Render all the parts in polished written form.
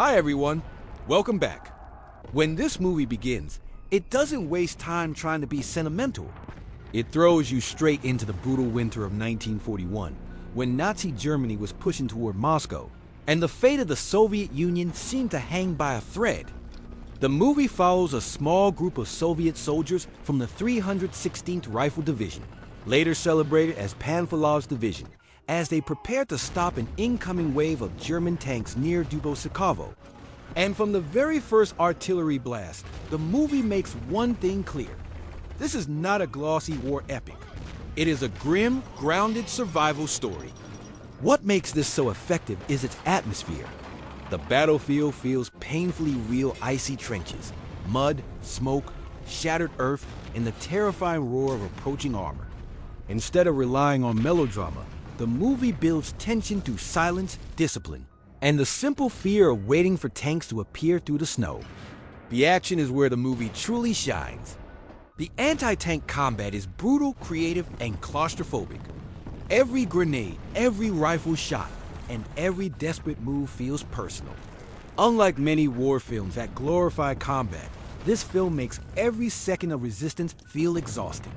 Hi everyone, welcome back. When this movie begins, it doesn't waste time trying to be sentimental. It throws you straight into the brutal winter of 1941, when Nazi Germany was pushing toward Moscow, and the fate of the Soviet Union seemed to hang by a thread. The movie follows a small group of Soviet soldiers from the 316th Rifle Division, later celebrated as Panfilovs Division, as they prepare to stop an incoming wave of German tanks near Dubosekovo. And from the very first artillery blast, the movie makes one thing clear. This is not a glossy war epic. It is a grim, grounded survival story. What makes this so effective is its atmosphere. The battlefield feels painfully real. Icy trenches, mud, smoke, shattered earth, and the terrifying roar of approaching armor. Instead of relying on melodrama, the movie builds tension through silence, discipline, and the simple fear of waiting for tanks to appear through the snow. The action is where the movie truly shines. The anti-tank combat is brutal, creative, and claustrophobic. Every grenade, every rifle shot, and every desperate move feels personal. Unlike many war films that glorify combat, this film makes every second of resistance feel exhausting.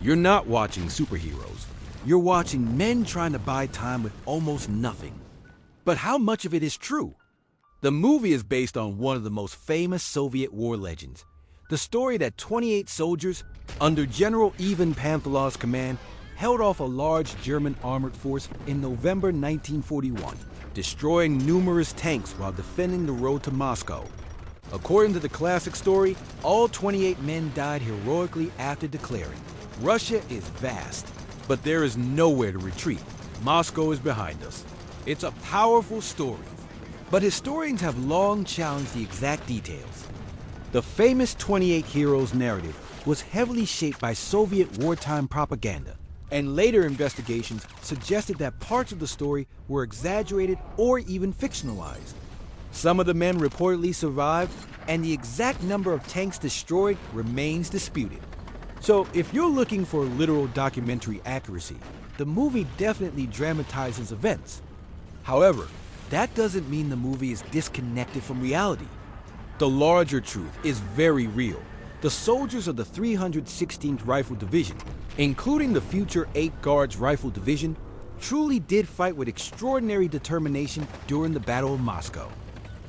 You're not watching superheroes. You're watching men trying to buy time with almost nothing. But how much of it is true? The movie is based on one of the most famous Soviet war legends, the story that 28 soldiers, under General Ivan Panfilov's command, held off a large German armored force in November 1941, destroying numerous tanks while defending the road to Moscow. According to the classic story, all 28 men died heroically after declaring, "Russia is vast, but there is nowhere to retreat. Moscow is behind us." It's a powerful story, but historians have long challenged the exact details. The famous 28 Heroes narrative was heavily shaped by Soviet wartime propaganda, and later investigations suggested that parts of the story were exaggerated or even fictionalized. Some of the men reportedly survived, and the exact number of tanks destroyed remains disputed. So if you're looking for literal documentary accuracy, the movie definitely dramatizes events. However, that doesn't mean the movie is disconnected from reality. The larger truth is very real. The soldiers of the 316th Rifle Division, including the future 8th Guards Rifle Division, truly did fight with extraordinary determination during the Battle of Moscow.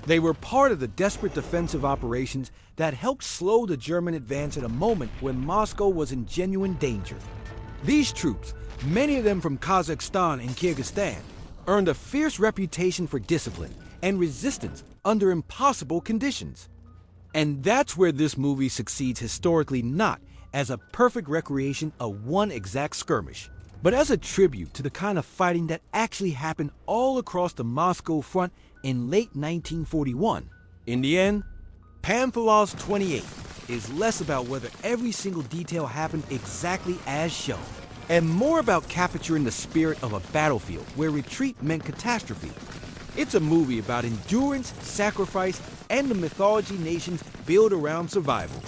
They were part of the desperate defensive operations that helped slow the German advance at a moment when Moscow was in genuine danger. These troops, many of them from Kazakhstan and Kyrgyzstan, earned a fierce reputation for discipline and resistance under impossible conditions. And that's where this movie succeeds historically, not as a perfect recreation of one exact skirmish, but as a tribute to the kind of fighting that actually happened all across the Moscow front in late 1941. In the end, Panfilovs 28 is less about whether every single detail happened exactly as shown, and more about capturing the spirit of a battlefield where retreat meant catastrophe. It's a movie about endurance, sacrifice, and the mythology nations build around survival.